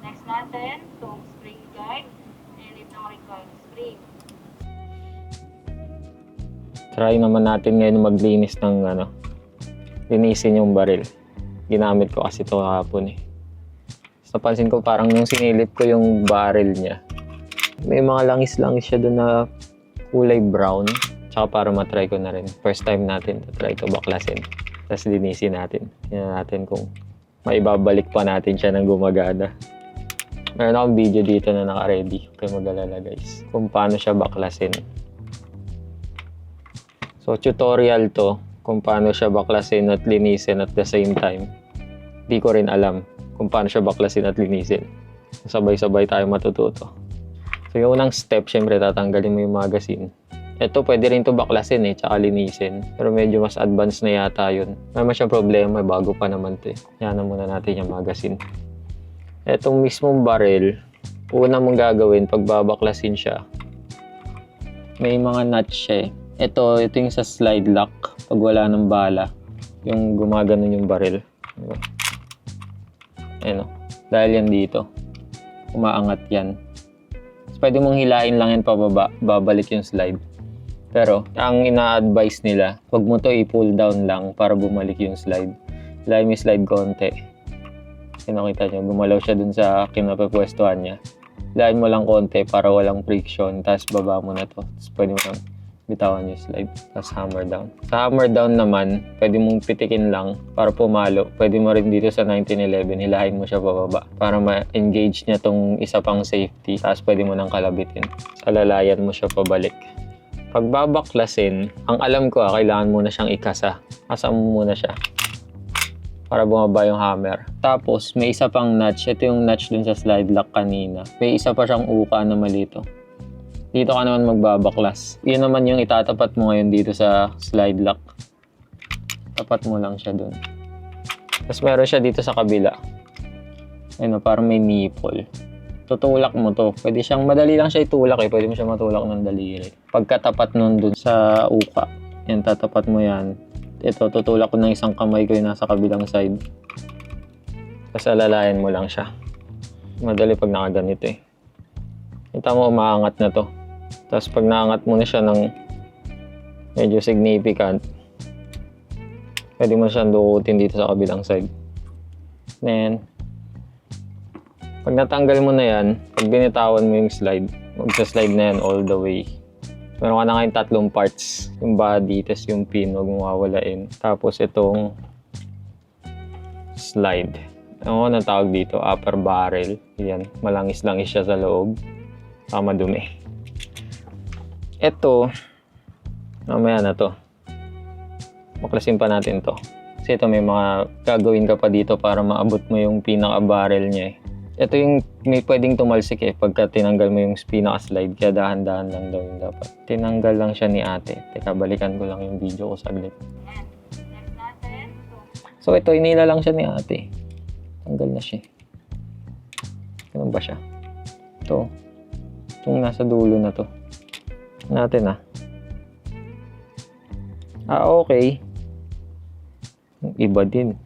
Next natin, itong spring guide. And itong recoil spring. Try naman natin ngayon maglinis ng linisin yung baril. Ginamit ko kasi ito kahapon eh. So, napansin ko parang nung sinilip ko yung baril niya, may mga langis-langis siya doon na kulay brown. Tsaka para matry ko na rin. First time natin to try to baklasin. Tapos linisin natin. Tingnan natin kung maibabalik pa natin siya ng gumagana. Meron akong video dito na naka-ready. Huwag kayo mag-alala guys. Kung paano siya baklasin. So tutorial to kung paano siya baklasin at linisin at the same time. Di ko rin alam kung paano siya baklasin at linisin. Sabay-sabay tayo matututo. So yung unang step, syempre tatanggalin mo yung magazine. Ito pwede rin to baklasin tsaka linisin. Pero medyo mas advanced na yata yun. May siyang problema, bago pa naman to Yan na muna natin yung magazine. Itong mismong baril, una mong gagawin pag babaklasin siya, may mga nuts siya Ito yung sa slide lock. Pag wala ng bala, yung gumaganon yung baril. Ayan dahil yan dito. Umaangat yan. So, pwede mong hilain lang yan pababa, babalik yung slide. Pero, ang ina-advise nila, huwag mo to i-pull down lang para bumalik yung slide. Hilain mo yung slide konti. Nakita nyo, gumalaw siya dun sa kinapapwestuhan niya. Hilain mo lang konti para walang friction, tapos baba mo na to. Tapos pwede mo lang bitawan yung slide, tapos hammer down. Sa hammer down naman, pwede mong pitikin lang para pumalo. Pwede mo rin dito sa 1911, hilahin mo siya pababa para ma-engage niya tong isa pang safety. Tapos pwede mo nang kalabitin. Alalayan mo siya pabalik. Pag babaklasin, ang alam ko kailangan muna siyang ikasa. Kasa mo muna siya para bumaba yung hammer. Tapos may isa pang notch. Ito yung notch dun sa slide lock kanina. May isa pa siyang uka na malito. Dito ka naman magbabaklas. Yun naman yung itatapat mo ngayon dito sa slide lock. Tapat mo lang siya dun. Tapos meron siya dito sa kabila. Ayun parang may nipple. Tutulak mo to. Pwede siyang, madali lang siya itulak Pwede mo siya matulak ng daliri. Pagkatapat nun dun sa uka, yan, tatapat mo yan. Ito, tutulak ko ng isang kamay ko yung nasa kabilang side. Tapos alalayan mo lang siya. Madali pag nakaganito Kita mo, umaangat na to. Tapos pag naangat mo na siya ng medyo significant, pwede mo siyang dukutin dito sa kabilang side. Then, pag natanggal mo na yan, pag binitawan mo yung slide, magsa-slide na yan all the way. Meron ka na ngayon tatlong parts. Yung body, tapos yung pin, huwag mong wawalain. Tapos itong slide. Ano na tawag dito? Upper barrel. Yan, malangis-langis siya sa loob. Madumi. Ito, mamaya na to. Baklasin pa natin to. Kasi ito may mga gagawin ka pa dito para maabot mo yung pinaka-barrel niya Ito yung may pwedeng tumalsik pagka tinanggal mo yung pinaka-slide. Kaya dahan-dahan lang daw yung dapat. Tinanggal lang siya ni ate. Teka, balikan ko lang yung video ko saglit. So ito, inila lang siya ni ate. Tanggal na siya. Ganun ba siya? Ito. Itong nasa dulo na to. Natin okay. Iba din.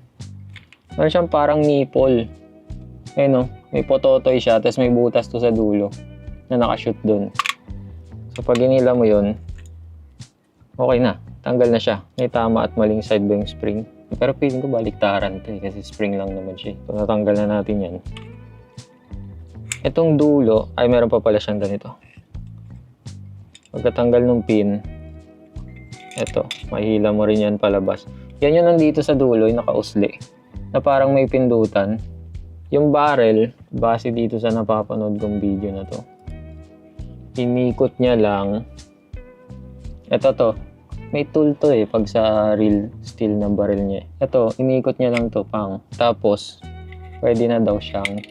Meron siyang parang nipple. Ayun may pototoy siya, tapos may butas to sa dulo na nakashoot dun. So pag inila mo yun, okay na. Tanggal na siya. May tama at maling side ba yung spring. Pero feeling ko baliktaran to kasi spring lang naman siya. So natanggal na natin yan. Itong dulo, ay meron pa pala siyang ganito. Pagkatanggal ng pin, eto, mahila mo rin yan palabas. Yan yung nandito sa dulo, yung nakausli, na parang may pindutan. Yung barrel, base dito sa napapanood kong video na to, inikot niya lang. Ito to, may tool to eh pag sa real steel na barrel niya. Ito, iniikot niya lang to pang. Tapos, pwede na daw siyang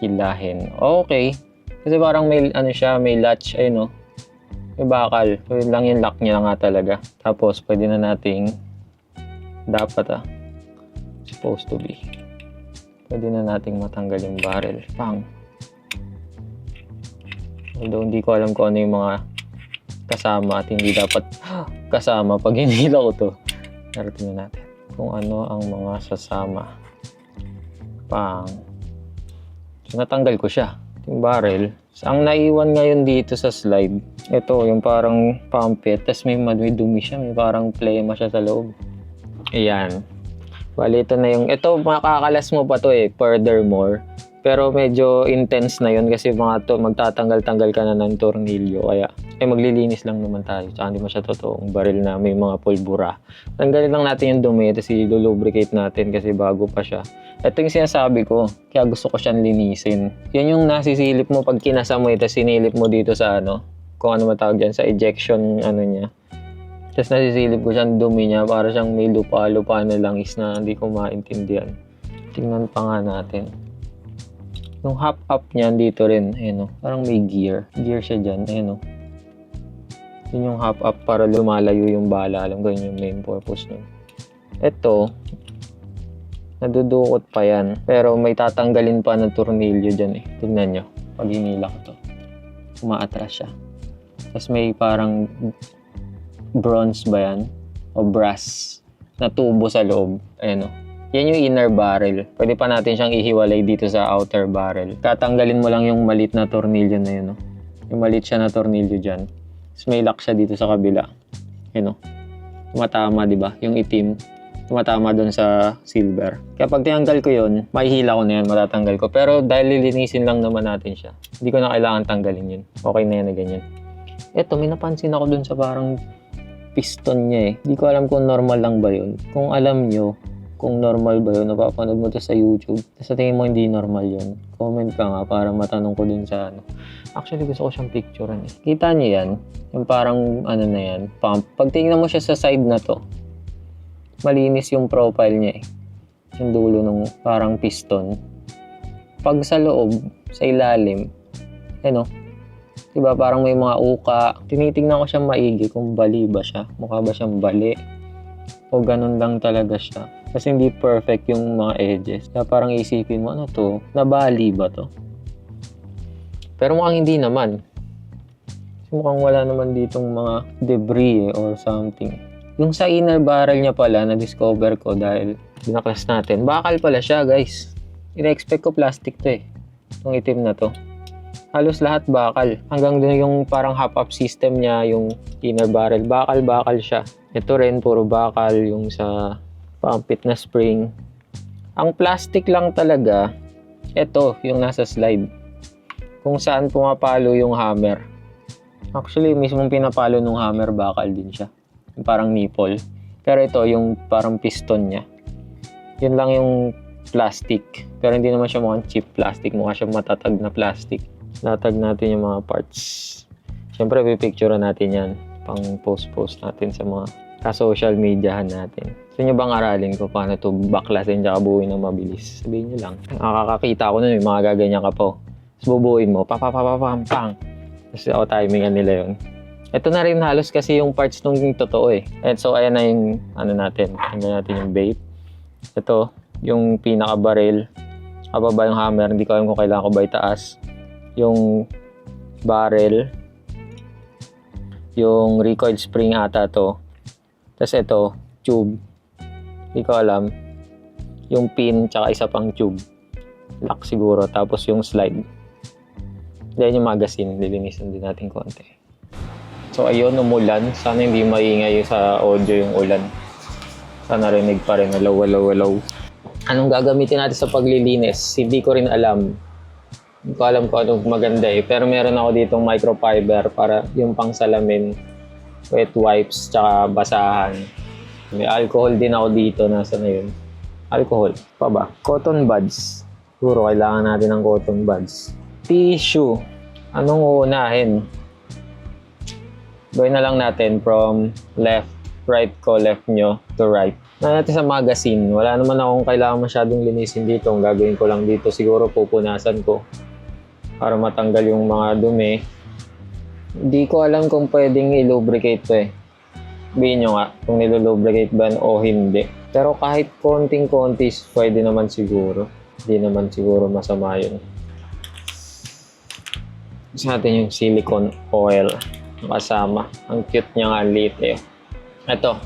hilahin. Okay. Kasi parang may ano siya, may latch ay no. May bakal. So, yun lang yung lock niya nga talaga. Tapos, pwede na nating dapat supposed to be. Pwede na nating matanggal yung barrel. Pang. Although, hindi ko alam kung ano yung mga kasama at hindi dapat kasama pag hinila ko to. Pero tingnan natin kung ano ang mga sasama. Pang. So, natanggal ko siya. Yung barrel. So, ang naiwan ngayon dito sa slide, ito yung parang pumpet. Tapos may dumi siya. May parang plema siya sa loob. Ayan. Bali, ito na yung... Ito, makakalas mo pa to eh. Furthermore. Pero medyo intense na yun kasi magtatanggal-tanggal ka na ng tornilyo. Kaya, maglilinis lang naman tayo. Tsaka hindi mo siya totoong baril na may mga pulbura. Tanggalin lang natin yung dumi. Tapos i-lubricate natin kasi bago pa siya. Ito yung sinasabi ko. Kaya gusto ko siyang linisin. Yan yung nasisilip mo pag kinasa mo. Tapos sinilip mo dito sa kung ano matawag dyan, sa ejection niya. Tapos nasisilip ko siyang dumi niya. Para siyang may lupa-lupa na langis na hindi ko maintindihan. Tingnan pa nga natin. Yung hop-up niyan dito rin, parang may gear. Gear siya dyan, Yun yung hop-up para lumalayo yung bala. Alam ko yun yung main purpose nun. Ito, nadudukot pa yan. Pero may tatanggalin pa ng tornilyo dyan eh. Tignan nyo, pag hinila ko to. Umaatras siya. Tapos may parang bronze ba yan? O brass na tubo sa loob. Yan yung inner barrel. Pwede pa natin siyang ihiwalay dito sa outer barrel. Tatanggalin mo lang yung malit na tornilyo na yun. Yung malit siya na tornilyo dyan. Tapos may lock siya dito sa kabila. Tumatama, di ba? Yung itim. Tumatama doon sa silver. Kaya pag tinanggal ko yun, mahihila ko na yan, matatanggal ko. Pero dahil lilinisin lang naman natin siya, hindi ko na kailangan tanggalin yun. Okay na yan na ganyan. Eto, may napansin ako doon sa parang piston niya eh. Hindi ko alam kung normal lang ba yun. Kung alam nyo, kung normal ba yun, napapanood mo to sa YouTube. Sa tingin mo hindi normal yun, comment ka nga para matanong ko dun sa Actually, gusto ko siyang picturean eh. Kita niyo yan? Yung parang na yan, pump. Pag tingnan mo siya sa side na to, malinis yung profile niya eh. Yung dulo ng parang piston. Pag sa loob, sa ilalim, diba parang may mga uka. Tinitingnan ko siyang maigi kung bali ba siya. Mukha ba siyang bali? O ganun lang talaga siya. Kasi hindi perfect yung mga edges. Kaya parang isipin mo, ano to? Nabali ba to? Pero mukhang hindi naman. Kasi mukhang wala naman ditong mga debris or something. Yung sa inner barrel niya pala, na-discover ko dahil binaklas natin. Bakal pala siya, guys. Ina-expect ko plastic to eh. Itong itim na to. Halos lahat bakal. Hanggang dun yung parang hop-up system niya, yung inner barrel. Bakal-bakal siya. Ito rin, puro bakal yung sa pumpit na spring. Ang plastic lang talaga, ito, yung nasa slide. Kung saan pumapalo yung hammer. Actually, mismong pinapalo ng hammer, bakal din siya. Yung parang nipple. Pero ito, yung parang piston niya. Yun lang yung plastic. Pero hindi naman siya mukhang cheap plastic. Mukha siya matatag na plastic. Natag natin yung mga parts. Siyempre, pipicture natin yan. Pang post-post natin sa mga social mediahan natin. Gusto nyo bang aralin ko paano ito baklasin tsaka buuin ng mabilis? Sabihin nyo lang. Nakakakita ko nun, may mga gaganyan ka po. Tapos bubuuin mo, pang. Tapos ako timingan nila yun. Ito na rin halos kasi yung parts nung totoo eh. And so, ayan na yung natin. Tingnan natin yung bait. Ito, yung pinaka-barrel. Kababa yung hammer. Hindi ko alam kung kailangan ko ba itaas. Yung barrel. Yung recoil spring ata to. Tapos ito, tube. Hindi ko alam. Yung pin, tsaka isa pang tube. Lock siguro. Tapos yung slide. Then yung magazine. Lilinisan din natin konti. So ayun, umulan. Sana hindi maingay sa audio yung ulan. Sana rinig pa rin. Walaw. Anong gagamitin natin sa paglilinis? Hindi ko rin alam. Hindi ko alam kung anong maganda eh. Pero meron ako ditong microfiber para yung pang salamin. Wet wipes, tsaka basahan. May alcohol din ako dito. Nasaan na yun? Alcohol. Pa ba? Cotton buds. Siguro kailangan natin ng cotton buds. Tissue. Anong uunahin? Gawin na lang natin from left right ko, left nyo to right. Na natin sa magazine, wala naman akong kailangan masyadong linisin dito. Ang gagawin ko lang dito, siguro pupunasan ko para matanggal yung mga dumi. Hindi ko alam kung pwedeng i-lubricate to eh. Sabihin nyo nga kung nilulubricate ba o hindi. Pero kahit konting-konti, pwede naman siguro. Hindi naman siguro masama yun. Gusto natin yung silicone oil kasama. Ang cute niya nga, liit eh. Ito.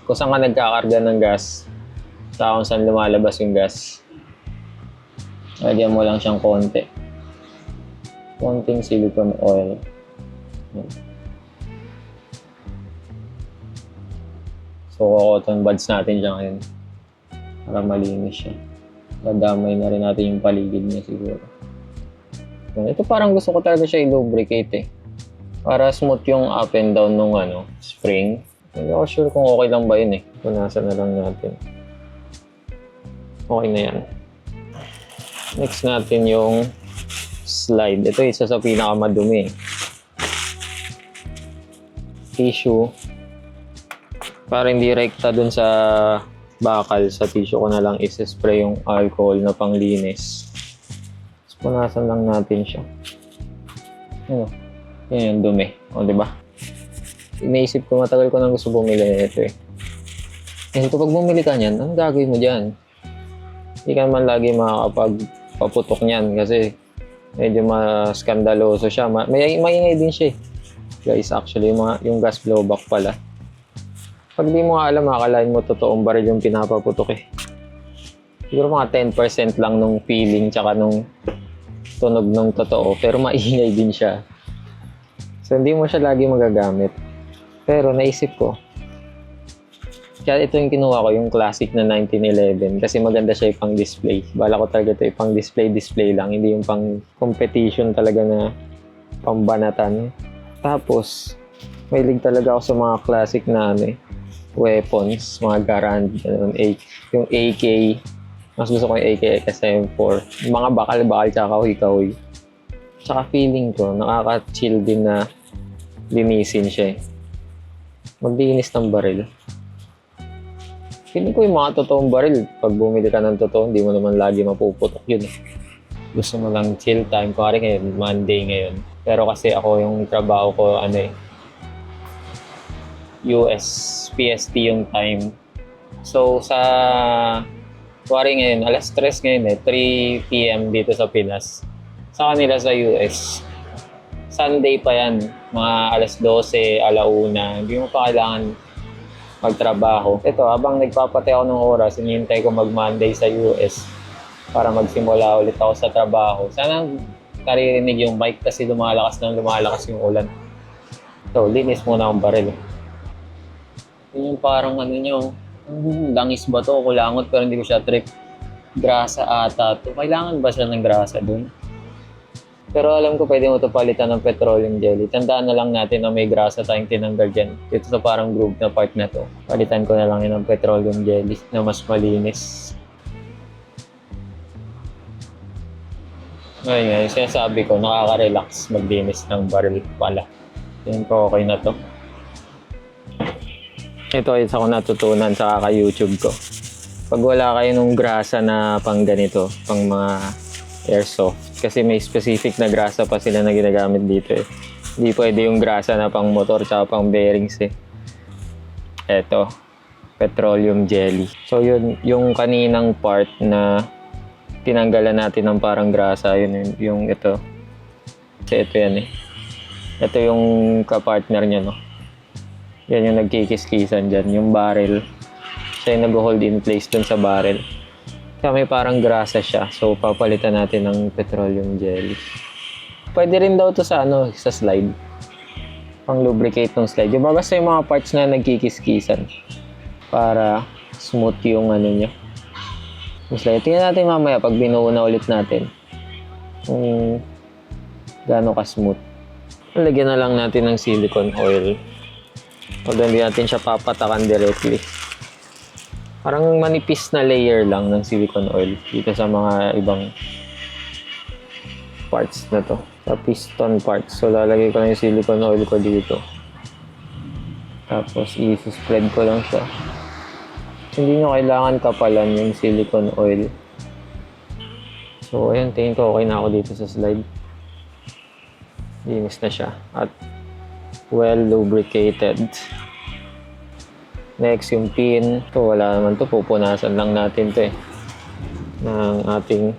Kung saan ka nagkakarga ng gas, saka kung saan lumalabas yung gas, lagyan mo lang siyang konti. Konting silicone oil. So, cotton buds natin siya ngayon para malinis siya. Dadamay na rin natin yung paligid niya siguro. Ito parang gusto ko talaga siya i-lubricate eh. Para smooth yung up and down nung spring. Hindi ako sure kung okay lang ba yun eh. Punasan na lang natin. Okay na yan. Next natin yung slide. Ito isa sa pinakamadumi. Tissue. Para hindi rekta dun sa bakal, sa tissue ko na lang isa-spray yung alcohol na panglinis. Tapos punasan lang natin siya. Ano? Yan yung dumi. O, diba? Inaisip ko, matagal ko nang gusto bumili nito eh. Kasi kapag bumili ka niyan, anong gagawin mo dyan? Hindi ka naman lagi makakapagpaputok niyan kasi medyo maskandaloso siya. Maingay din siya eh. Guys, actually, yung gas blowback pala. Pag di mo alam, akalain mo totoong baril yung pinapaputok eh. Siguro mga 10% lang nung feeling tsaka nung tunog nung totoo. Pero maingay din siya. So, hindi mo siya lagi magagamit. Pero naisip ko, kaya ito yung kinuha ko, yung classic na 1911 kasi maganda siya yung pang display. Bala ko talaga ito yung pang display lang, hindi yung pang competition talaga na pambanatan. Tapos, mahilig talaga ako sa mga classic na weapons, mga Garand, yung AK. Mas gusto ko yung AK SM4. Yung mga bakal-bakal tsaka kahoy-kahoy. Tsaka feeling ko, nakaka-chill din na linisin siya eh. Maglinis ng baril. Feeling ko yung mga totoong baril, pag bumili ka ng totoo, hindi mo naman lagi mapuputok yun eh. Gusto mo lang chill time. Kuwari ngayon, Monday ngayon. Pero kasi ako yung trabaho ko, US, PST yung time. So sa, kuwari ngayon, alas 3 ngayon 3 p.m. dito sa Pinas. Sa kanila sa US, Sunday pa yan, mga alas 12, alauna, hindi mo pa kailangan magtrabaho. Ito, habang nagpapatay ako ng oras, hinihintay ko mag-Monday sa US para magsimula ulit ako sa trabaho. Sana naririnig yung mic kasi lumalakas yung ulan. So, linis muna akong baril. Yun yung parang langis ba to? Kulangot pero hindi ko siya trip. Grasa ata to. Kailangan ba siya ng grasa dun? Pero alam ko pwede mo ito palitan ng petroleum jelly. Tandaan na lang natin na may grasa tayong tinanggal dyan. Dito sa parang groove na part na to. Palitan ko na lang yun ng petroleum jelly na mas malinis. Ngayon nga, yung sinasabi ko, nakaka-relax maglinis ng baril pala. Tingin ko okay na to. Ito ay isa ko natutunan sa kaka-YouTube ko. Pag wala kayo nung grasa na pang ganito, pang mga airsoft, kasi may specific na grasa pa sila na ginagamit dito eh. Hindi pwede yung grasa na pang motor tsaka pang bearings eh. Eto, petroleum jelly. So yun, yung kaninang part na tinanggalan natin ng parang grasa, yun yung ito. Kasi ito yan eh. Ito yung kapartner niya, no? Yan yung nagkikis-kisan dyan, yung barrel. Siya yung nag-hold in place dun sa barrel. Kaya may parang grasa siya. So, papalitan natin ng petroleum jelly. Pwede rin daw to sa sa slide. Pang lubricate ng slide. Yung basta yung mga parts na nagkikis-kisan. Para smooth yung niya. Yung slide. Tingnan natin mamaya pag binuo na ulit natin. Kung gaano ka-smooth. Lagyan na lang natin ng silicone oil. Although hindi natin siya papatakan directly. Parang manipis na layer lang ng silicone oil dito sa mga ibang parts na to. Sa piston parts. So, lalagay ko na yung silicone oil ko dito. Tapos, i-spread ko lang siya. Hindi nyo kailangan kapalan yung silicone oil. So, ayun, tingin ko okay na ako dito sa slide. Linis na siya. At well lubricated. Next, yung pin. Ito, wala naman to. Pupunasan lang natin to ng ating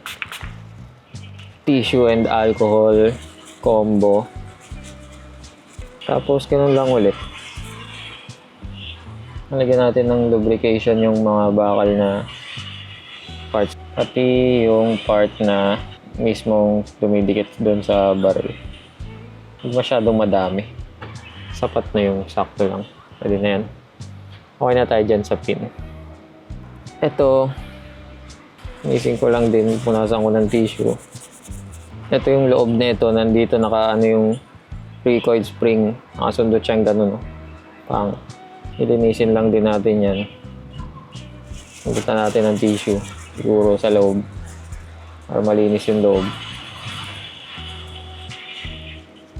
tissue and alcohol combo. Tapos, ganun lang ulit. Nalagyan natin ng lubrication yung mga bakal na parts. Pati yung part na mismong dumidikit doon sa barrel. Huwag masyadong madami. Sapat na yung sakto lang. Pwede na yan. Okay na tayo dyan sa pin. Ito, ising ko lang din, punasan ko ng tissue. Ito yung loob nito. Nandito naka yung recoil spring. Nakasundot siyang ganun. No? Pang ilinisin lang din natin yan. Hugutan natin ng tissue. Siguro sa loob. Para malinis yung loob.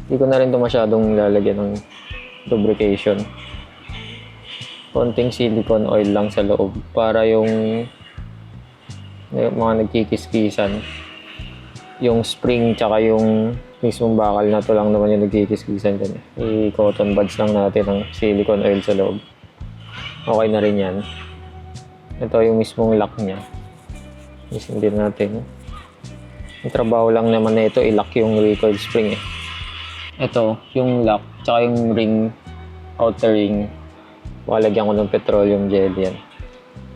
Hindi ko na rin ito masyadong lalagyan ng lubrication. Konting silicone oil lang sa loob. Para yung mga nagkikiskisan. Yung spring tsaka yung mismong bakal na to lang naman yung nagkikiskisan dyan. I-cotton buds lang natin ng silicone oil sa loob. Okay na rin yan. Ito yung mismong lock niya. Isin din natin. Yung trabaho lang naman na ito, i-lock yung recoil spring eh. Ito, yung lock, tsaka yung ring, outer ring. Lagyan ko ng petroleum jelly yan.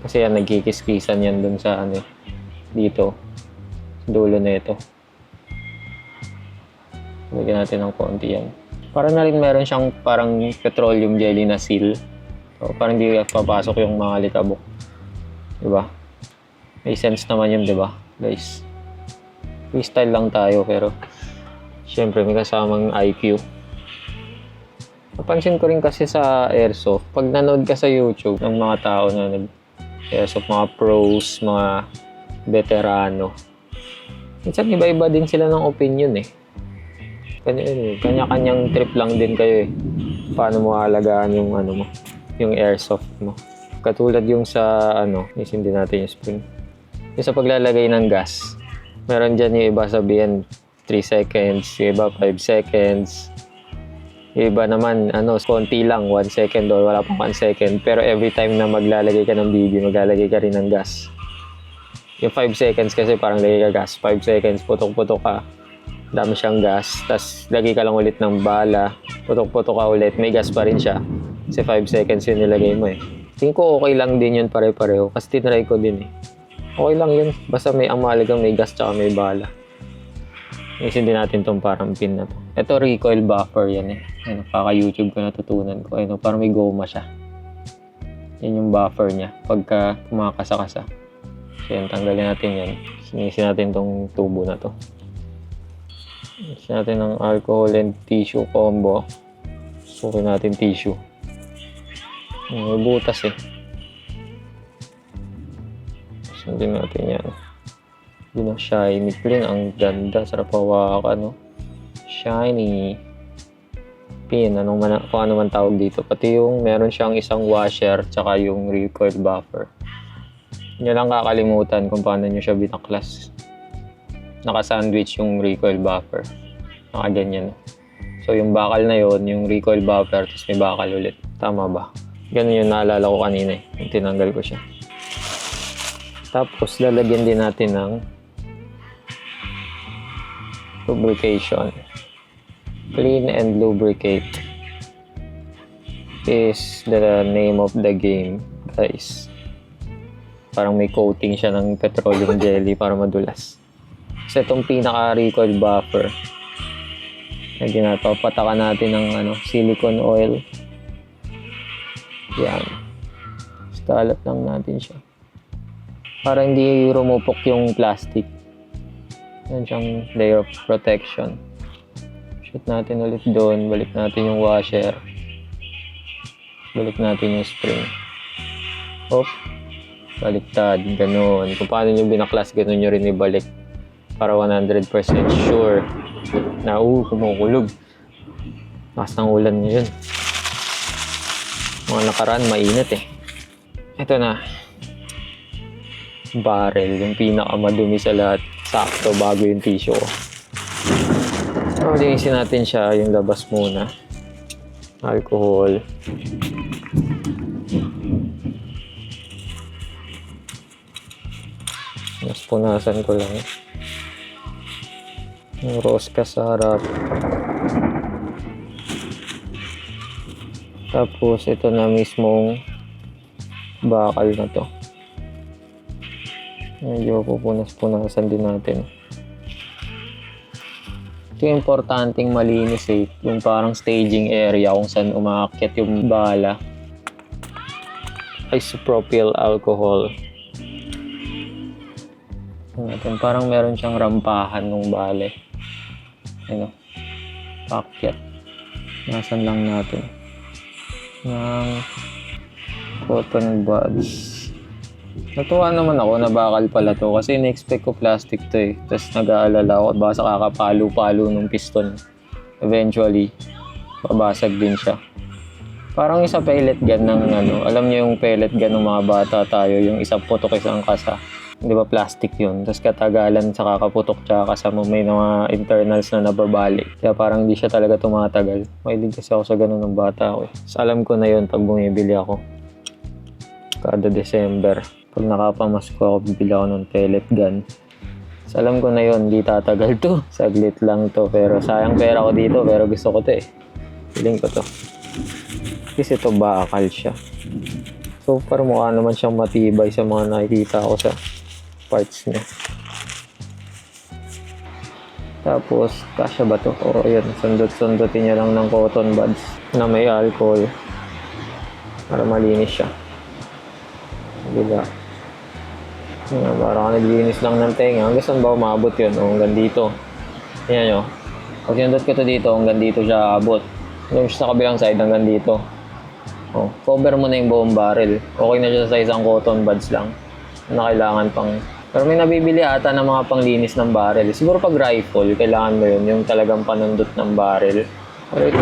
Kasi yan, nagkikiskisan yan dun sa dito. Sa dulo na ito. Lagyan natin ng konti yan. Para na rin meron siyang parang petroleum jelly na seal. So, parang hindi papasok yung mga likabok. Diba? May sense naman yun, diba? Guys. Freestyle lang tayo, pero syempre may kasamang IQ. Napansin ko rin kasi sa airsoft, pag nanood ka sa YouTube ng mga tao na nag-airsoft, mga pros, mga veterano, minsan iba-iba din sila ng opinion eh. Kanya-kanyang trip lang din kayo eh. Paano mo halagaan yung mo, yung airsoft mo. Katulad yung sa isin din natin yung spring. Yung sa paglalagay ng gas, meron dyan yung iba sabihin 3 seconds, yung iba 5 seconds. Yung iba naman, konti lang, 1 second or wala pang 1 second. Pero every time na maglalagay ka ng BB, maglalagay ka rin ng gas. Yung 5 seconds kasi parang lagay ka gas. 5 seconds, putok-putok ka. Dami siyang gas. Tapos lagay ka lang ulit ng bala. Putok-putok ka ulit. May gas pa rin siya. Kasi 5 seconds yun nilagay mo eh. Tingin ko okay lang din yun pare-pareho. Kasi tinry ko din eh. Okay lang yun. Basta ang mahalagang may gas tsaka may bala. Isin din natin tong parang pin na to. Ito recoil buffer yan eh. Kaka-YouTube ko natutunan ko. Parang may goma siya. Yan yung buffer niya. Pagka kumakasa-kasa. So yan, tanggalin natin yan. Sinisin natin tong tubo na to. Sinisin natin ng alcohol and tissue combo. Sukin natin tissue. May butas eh. Sundin natin yan. Yun ang shiny clean. Ang ganda. Sarap hawakan, no? Shiny pin. Kung ano man tawag dito. Pati yung meron siyang isang washer tsaka yung recoil buffer. Hindi lang kakalimutan kung paano nyo siya binaklas. Naka-sandwich yung recoil buffer. Nakaganyan. So yung bakal na yon, yung recoil buffer, tapos may bakal ulit. Tama ba? Ganun yung naalala ko kanina eh. Yung tinanggal ko siya. Tapos lalagyan din natin ng lubrication. Clean and lubricate is the name of the game, guys. Parang may coating siya ng petroleum jelly para madulas. Kasi itong pinaka-recoil buffer, papatakan natin ng silicone oil. Yan. Kalat lang natin siya. Para hindi rumupok yung plastic. Yan siyang layer of protection. Shoot natin ulit doon. Balik natin yung washer. Balik natin yung spring. Hop. Baliktad. Ganun. Kung paano nyo binaklas, ganun nyo rin ibalik. Para 100% sure na kumukulog. Lakas ng ulan nyo yun. Mga nakaraan, mainit eh. Ito na. Barrel, yung pinakamadumi sa lahat. Sakto, bago yung tissue ko. So, linisin natin siya, yung labas muna. Alcohol. Mas punasan ko lang. Yung rosca sa harap. Tapos, ito na mismong bakal na to. Medyo pupunas-punasan din natin. Ito yung importanteng malinis eh. Yung parang staging area kung saan umaakyat yung bala. Isopropyl alcohol. Natin, parang meron siyang rampahan ng bale. Ano? Paakyat. Nasan lang natin. Ng cotton buds. Natuwa naman ako na bakal pala to kasi in-expect ko plastic to eh. Tapos nag-aalala ako at baka kakapalo-palo ng piston. Eventually, babasag din siya. Parang isa pellet gun ng ano. Alam niyo yung pellet gun ng mga bata tayo, yung isang putok isang kasa. Di ba plastic yun? Tapos katagalan sa kakaputok tsaka kasama may mga internals na nababalik. Kaya parang hindi siya talaga tumatagal. Mahilig kasi ako sa ganun ng bata ako eh. So, alam ko na yun pag bumibili ako. Kada December. Pag nakapamasko ako, bibili ako ng pellet gun. So, alam ko na yun, hindi tatagal to. Saglit lang to. Pero sayang pera ko dito, pero gusto ko to eh. Feeling ko to. Kasi ito bakal siya. So, parang mukha naman siyang matibay sa mga nakikita ko sa parts niya. Tapos, kasya ba to? O, yun. Sundot-sundotin niya lang ng cotton buds na may alcohol para malinis siya. Diba? Parang naglinis lang ng tenga. Hanggang saan ba umabot yun? O, hanggang dito. Yan nyo. Pag sinundot ko to dito, hanggang dito siya abot. Yung sa kabilang side, hanggang dito. O, cover mo na yung buong barrel. Okay na siya sa isang cotton buds lang. Na kailangan pang... Pero may nabibili ata ng mga panglinis ng barrel. Siguro pag rifle, kailangan mo yun. Yung talagang panundot ng barrel. Pero ito,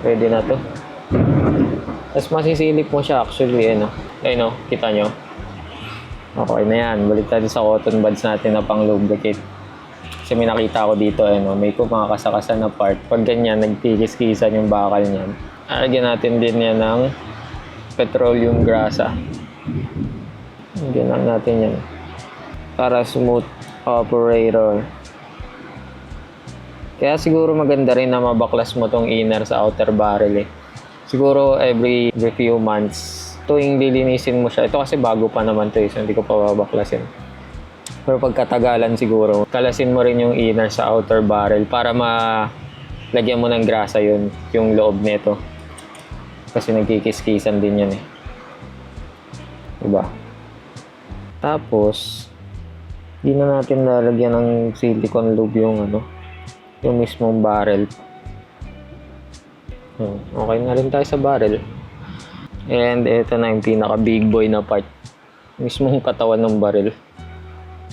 ready na to. Tapos masisilip mo siya actually, ano. Ayun o, kita nyo. Okay na yan. Balik tayo sa cotton buds natin na pang lubricate. Kasi may nakita ko dito, ano, may mga kasakasan na part. Pag ganyan, nagtikis-kisan yung bakal niyan. Lagyan natin din yan ng petroleum grasa. Lagyan lang natin yan. Para smooth operator. Kaya siguro maganda rin na mabaklas mo tong inner sa outer barrel eh. Siguro every few months tuwing lilinisin mo siya. Ito kasi bago pa naman to eh, so hindi ko pa babaklasin. Pero pagkatagalan siguro, kalasin mo rin yung inner sa outer barrel para malagyan mo ng grasa yun, yung loob nito. Kasi nagkikis-kisan din yan eh. Diba? Tapos, hindi na natin lalagyan ng silicone lube yung ano, yung mismong barrel. Okay na rin tayo sa barrel. And ito na yung pinaka big boy na part. Mismong katawan ng barrel.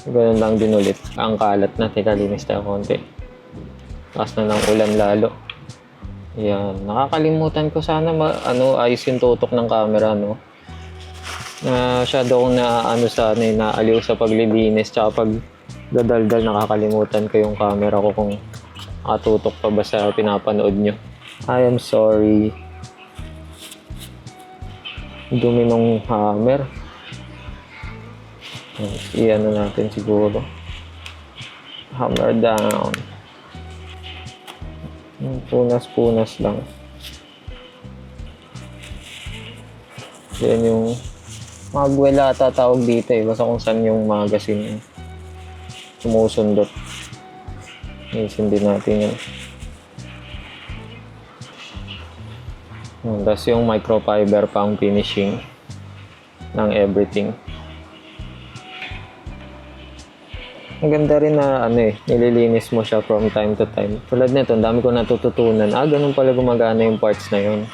Ganun lang din ulit. Ang kalat na. Teka, linis tayo konti. Taas na ng ulan lalo. Yan. Nakakalimutan ko sana ayos yung tutok ng camera, no? Masyado akong naaliw sa paglilinis. Tsaka pag dadaldal, nakakalimutan ko yung camera ko kung nakatutok pa ba sa pinapanood nyo. I am sorry. Dumi ng hammer. Iyan na natin siguro. Hammer down. Punas-punas lang. Yan yung magwela ata tawag dito eh. Basta kung saan yung magazine sumusundot. Isin din natin yan. Tapos yung microfiber pang finishing ng everything. Ang ganda rin na nililinis mo siya from time to time. Tulad nito, ang dami ko natututunan. Ganun pala gumagana yung parts na yun.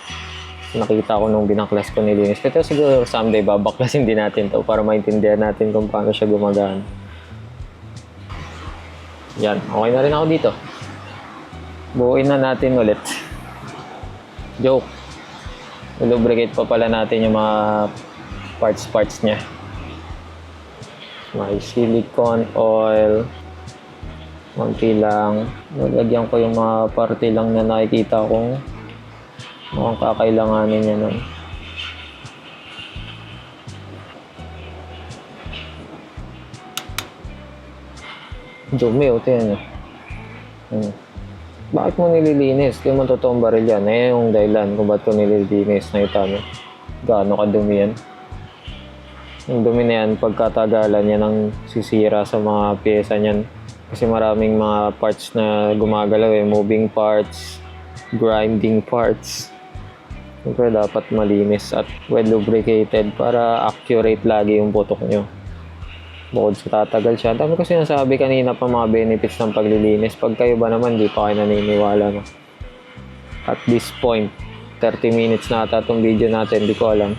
Nakita ko nung binaklas ko nilinis. Pero siguro someday babaklasin din natin to para maintindihan natin kung paano siya gumagana. Yan, okay na rin ako dito. Buuin na natin ulit. Joke. lubricate pa pala natin yung mga parts niya. May silicone oil. Konti lang. Nalagyan ko yung mga parte lang na nakikita kong mukhang kakailanganin niya nun. Dumi, ito yan. Bakit mo nililinis? Hindi mo totoong baril yan. Eh, yung dahilan kung ba't ko nililinis. Nakita mo? Gaano kadumi yan? Yung dumi na yan, pagkatagalan yan ang sisira sa mga pyesa niyan. Kasi maraming mga parts na gumagalaw eh. Moving parts, grinding parts. Siyempre dapat malinis at well lubricated para accurate lagi yung putok nyo. Bukod sa tatagal siya. Dami ko sinasabi kanina pa mga benefits ng paglilinis. Pag kayo ba naman, di pa kayo naniniwala. No? At this point, 30 minutes na ata itong video natin. Di ko alam.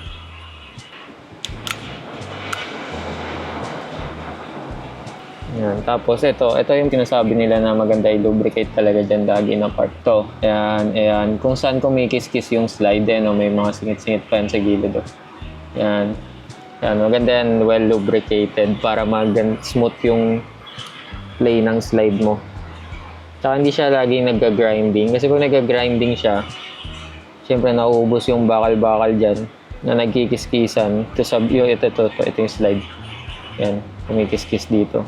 Yan. Tapos ito yung sinasabi nila na maganda i-lubricate talaga dyan lagi na part to. Ayan. Kung saan kumikis-kis yung slide, no? May mga singit-singit pa yan sa gilid. Yan. Yan, maganda yan, well lubricated para smooth yung play ng slide mo. Tsaka hindi siya laging nag-grinding. Kasi pag nag-grinding siya, syempre nauubos yung bakal-bakal dyan na nagkikis-kisan. Ito yung slide. Yan, kumikis-kis dito.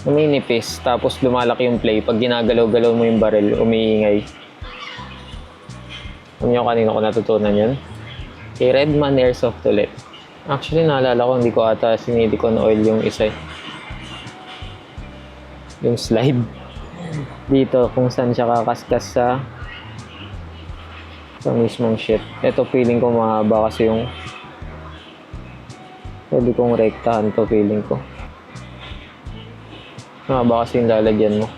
Uminipis, tapos lumalaki yung play. Pag ginagalaw-galaw mo yung baril, umiingay. Alam nyo kanina ko natutunan yan? Kay Redman Airsoft ulit. Actually, naalala ko, hindi ko ata sinicone oil yung isa. Yung slide. Dito, kung saan siya kakaskas sa mismong shit. Ito, feeling ko mahaba kasi yung pwede kong rektahan to, feeling ko. Mahaba kasi yung lalagyan mo.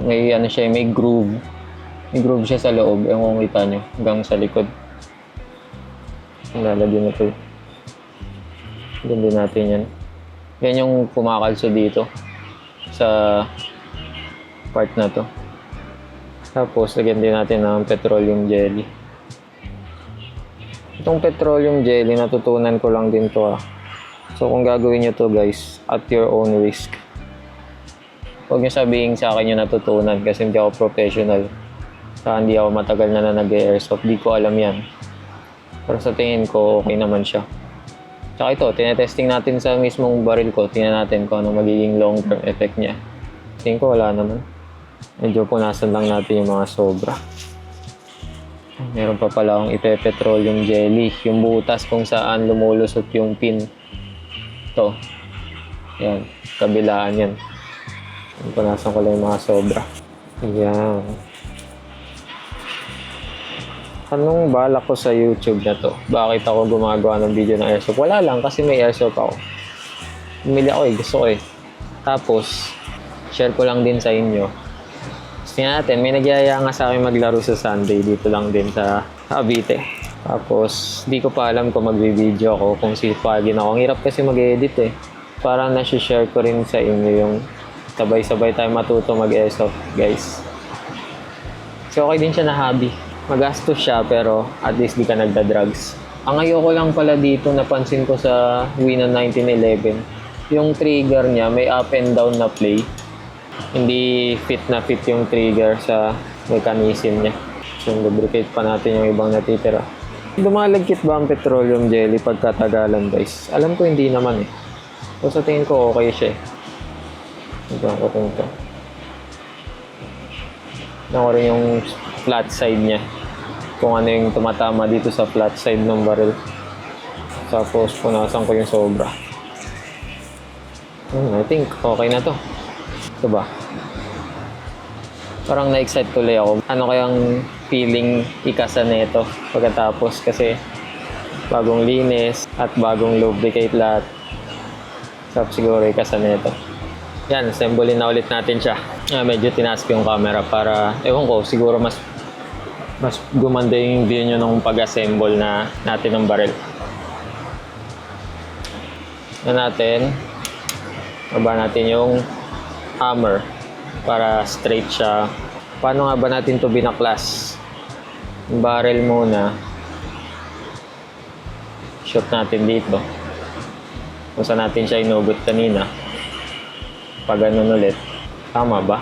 May ano siya, may groove. May groove siya sa loob. Yung kung kita nyo, hanggang sa likod. Lalagyan na ito. Ganda natin yan. Yan yung kumakalso dito sa part na to. Tapos, lagyan din natin ng petroleum jelly. Itong petroleum jelly, natutunan ko lang din to. So, kung gagawin nyo to guys, at your own risk. Huwag nyo sabihin sa akin yung natutunan kasi hindi ako professional. Saka hindi ako matagal na nag-airsoft. Di ko alam yan. Pero sa tingin ko, okay naman siya. Tsaka ito, tinetesting natin sa mismong baril ko. Tingnan natin kung ano magiging long-term effect niya. Tingin ko wala naman. Medyo punasan lang natin yung mga sobra. Meron pa pala akong ipe-petroleum jelly. Yung butas kung saan lumulusot yung pin. Ito. Yan. Kabilaan yan. Punasan ko lang yung mga sobra. Yan. Anong balak ko sa YouTube na to? Bakit ako gumagawa ng video ng airsoft? Wala lang, kasi may airsoft ako. Bumili ako gusto ko Tapos, share ko lang din sa inyo. Tingnan natin, may nagyaya nga sa akin maglaro sa Sunday dito lang din sa Cavite. Tapos, di ko pa alam kung magbi-video ako, kung sipagin ako. Ang hirap kasi mag-edit Parang nasi-share ko rin sa inyo yung sabay-sabay tayo matuto mag-airsoft, guys. So, okay din siya na hobby. Magastos siya pero at least di ka nagda-drugs. Ang ayoko lang pala dito napansin ko sa Winan 1911, yung trigger niya may up and down na play. Hindi fit yung trigger sa mechanism niya. So lubricate pa natin yung ibang natitira. Lumalagkit ba ang petroleum jelly pagkatagalan guys? Alam ko hindi naman So sa tingin ko okay siya Tignan ko ito. Tignan ko rin yung flat side niya. Kung ano yung tumatama dito sa flat side ng barrel. Tapos punasan ko yung sobra. I think okay na to. Ito ba? Parang na-excite tuloy ako. Ano kayang feeling ikasa nito pagkatapos kasi bagong linis at bagong lubricate lahat. Sarap siguro ikasa nito. Yan, assemblein na ulit natin siya. Medyo tinask yung camera para, ewan ko, siguro mas gumanda yung view nyo nung pag-assemble natin ng barrel. Yan natin. Baba natin yung hammer para straight siya. Paano nga ba natin to binaklas? Yung barrel muna. Shoot natin dito. Kung saan natin siya inugot kanina. Pag ganun ulit. Tama ba?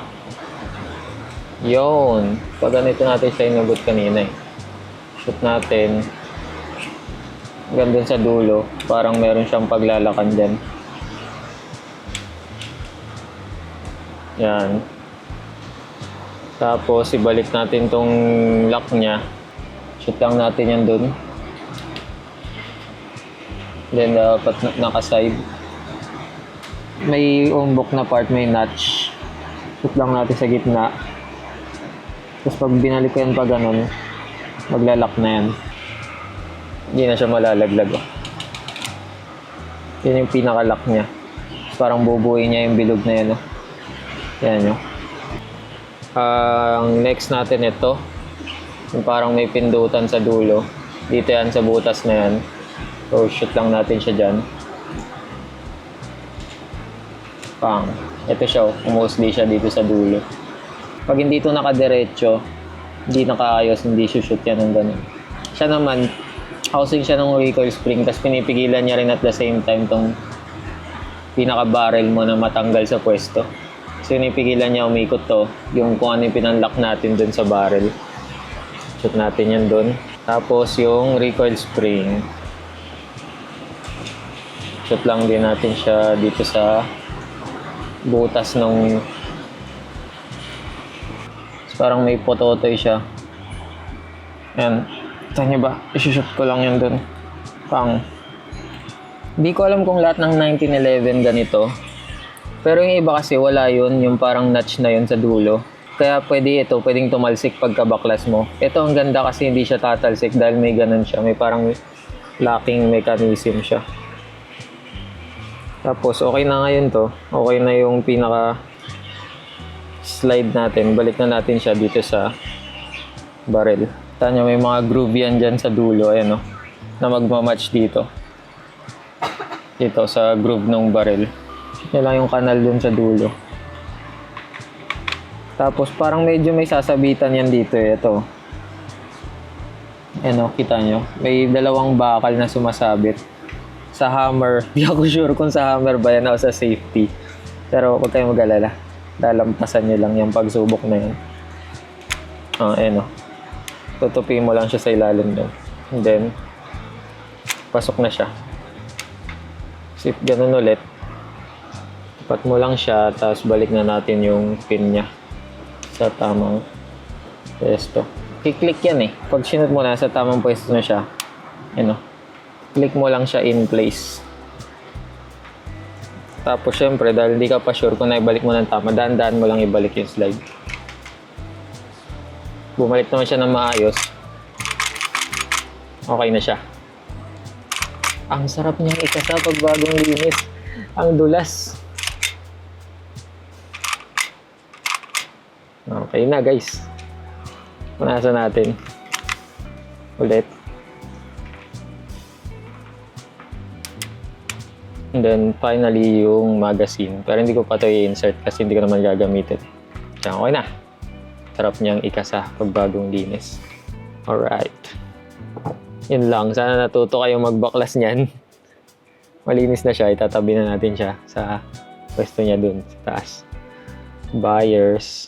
Yun. Pag ganito natin siya inugot kanina eh. Shoot natin. Hanggang dun sa dulo. Parang meron siyang paglalakan dyan. Yan. Tapos, ibalik natin tong lock niya. Shoot lang natin yan dun. Then, dapat naka-side. May umbok na part, may notch. Shoot lang natin sa gitna. Tapos, pag binalik ko yan pa ganun, maglalak na yan. Hindi na siya malalaglag. Oh. Yan yung pinaka-lock niya. Parang bubuin niya yung bilog na yan. Oh. Yan yun. Ang next natin ito. Yung parang may pindutan sa dulo. Dito yan sa butas na yan. So, shoot lang natin siya dyan. Pang. Ito siya. Umusli siya dito sa dulo. Pag hindi ito nakadiretso, hindi nakaayos, hindi shoot yan ng ganun. Siya naman, housing siya ng recoil spring, tapos pinipigilan niya rin at the same time tong pinaka-barrel mo na matanggal sa pwesto. So, pinipigilan niya umikot to, yung kung ano yung pinunlock natin dun sa barrel. Shoot natin yan dun. Tapos, yung recoil spring. Shoot lang din natin siya dito sa butas ng... Parang may pototoy siya. Yan. Ito niyo ba? I-shoot ko lang yan dun. Pang. Hindi ko alam kung lahat ng 1911 ganito. Pero yung iba kasi wala yun. Yung parang notch na yun sa dulo. Kaya pwedeng tumalsik pagka baklas mo. Ito ang ganda kasi hindi siya tatalsik dahil may ganun siya. May parang locking mechanism siya. Tapos okay na ngayon to. Okay na yung pinaka slide natin. Balik na natin siya dito sa barrel. Tanya may mga groove yan dyan sa dulo. Ayan o. Na magmamatch dito. Dito sa groove ng barrel. Yan lang yung kanal dun sa dulo. Tapos parang medyo may sasabitan yan dito eh. Ito. Ayan o. Kita nyo. May dalawang bakal na sumasabit. Sa hammer. Di ako sure kung sa hammer ba yan o sa safety. Pero huwag kayong mag-alala. Lalampasan nyo lang yung pagsubok na yan. Ayan o. Tutupi mo lang siya sa ilalim doon. And then, pasok na siya. Kasi ganun ulit. Tapat mo lang siya, tapos balik na natin yung pin niya sa tamang pwesto. Kiklik yan eh. Pag sinut mo na sa tamang pwesto na siya, ano, click mo lang siya in place. Tapos syempre, dahil hindi ka pa sure kung naibalik mo ng tama, daan-daan mo lang ibalik yung slide. Bumalik naman siya ng maayos. Okay na siya. Ang sarap niyang ikasa pag bagong linis. Ang dulas. Okay na guys. Punasan natin. Ulit. And then finally yung magazine. Pero hindi ko pa ito i-insert kasi hindi ko naman gagamitin. Kaya okay na. Sarap niyang ikasa pag bagong linis. Alright. Yun lang. Sana natuto kayong magbaklas niyan. Malinis na siya. Itatabi na natin siya sa pwesto niya dun sa taas. Buyers.